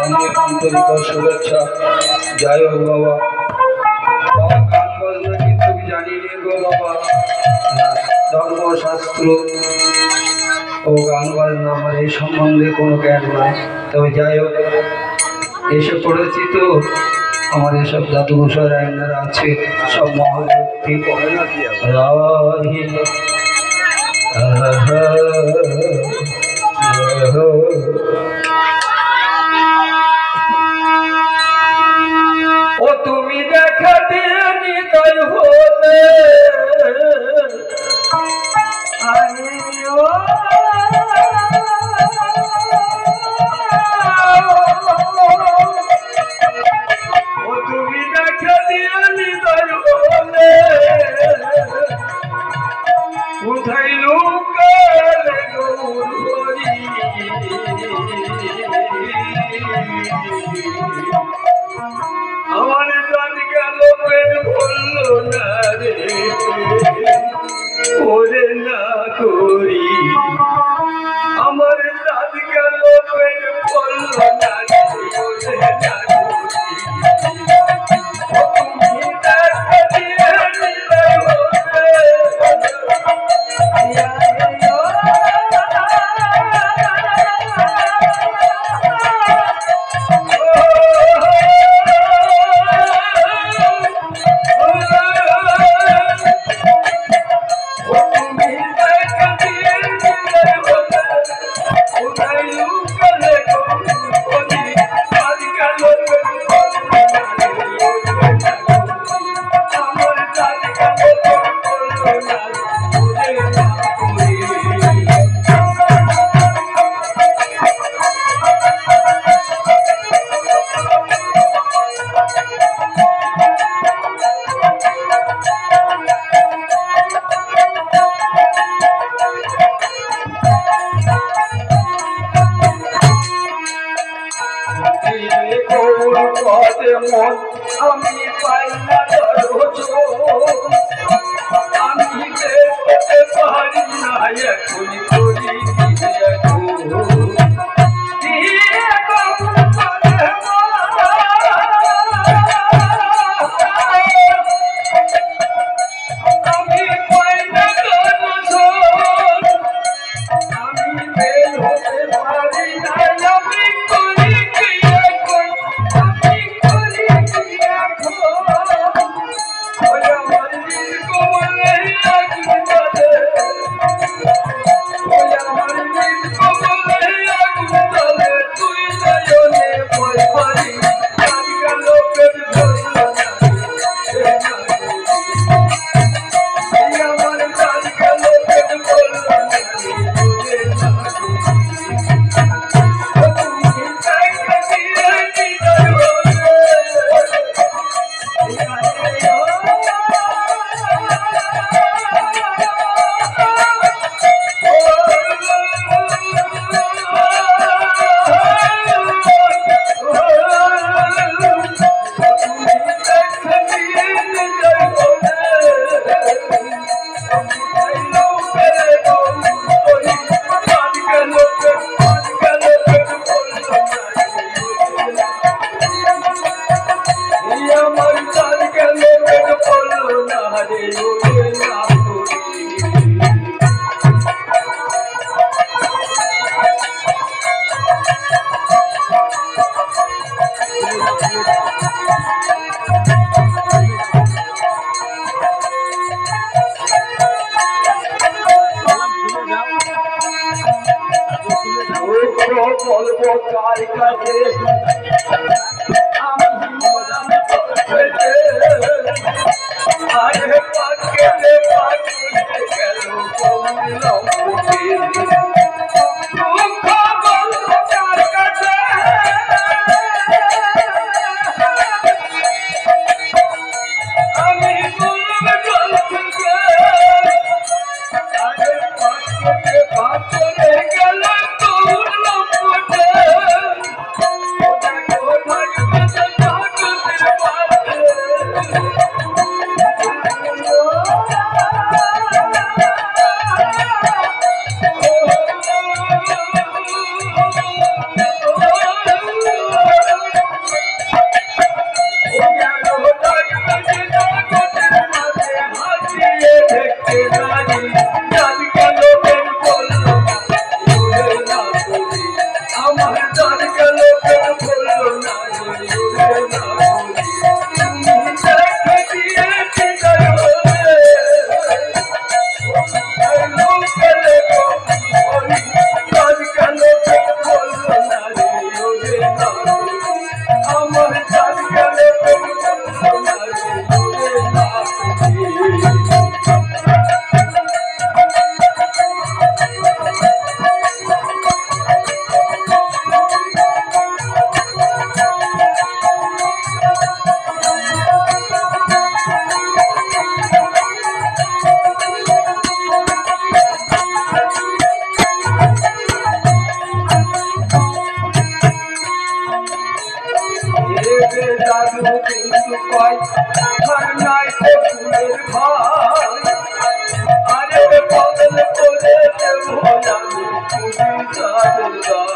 অনেক আন্তরিক শুভেচ্ছা। যাই হোক বাবা, গান বাজনা কিন্তু জানি নে গো বাবা, ধর্মশাস্ত্র ও গান বাজনা আমার এই সম্বন্ধে কোনো জ্ঞান নাই। তবে যাই হোক, এসে পড়েছি তো, আমার এসব দাদু মশাই রায়নারা আছে, সব মহাব্যক্তি ও তুমি দেখা দিয়ে নিদয় হলে ও তুমি দেখা দিয়ে নিদয় হলে কোথায় লুকালে গৌর হরি আমার জান গেল পেট ভরল না রে ওরে না করি আমার জান গেল পেট ভরল না রে ওরে না মন আমি পাই না আমি দেখতে পারি না এখনই করি আমি পাই না আমি বের হতে পারি না আমি করি কি এখন আমি করি কি এখন ওরে আমার নীল কমলে আগুন জ্বলে ওরে আমার নীল কমলে আগুন জ্বলে তুই নয়নে ভয় পারি আমি গেল পেট ধরল না আমার জান গেল পেট ধরল না বলবো কার কাছে আরে পাকেতে পাকে গেল দুঃখ বলবো কার কাছে আমি বলবো জল থেকে আরে পাকেতে পাকে গেল Oh দাদু কিন্তু কয় আর নাই তো ফুলের ভাই আরে বদল করে দেবো আমি তুমি দাদু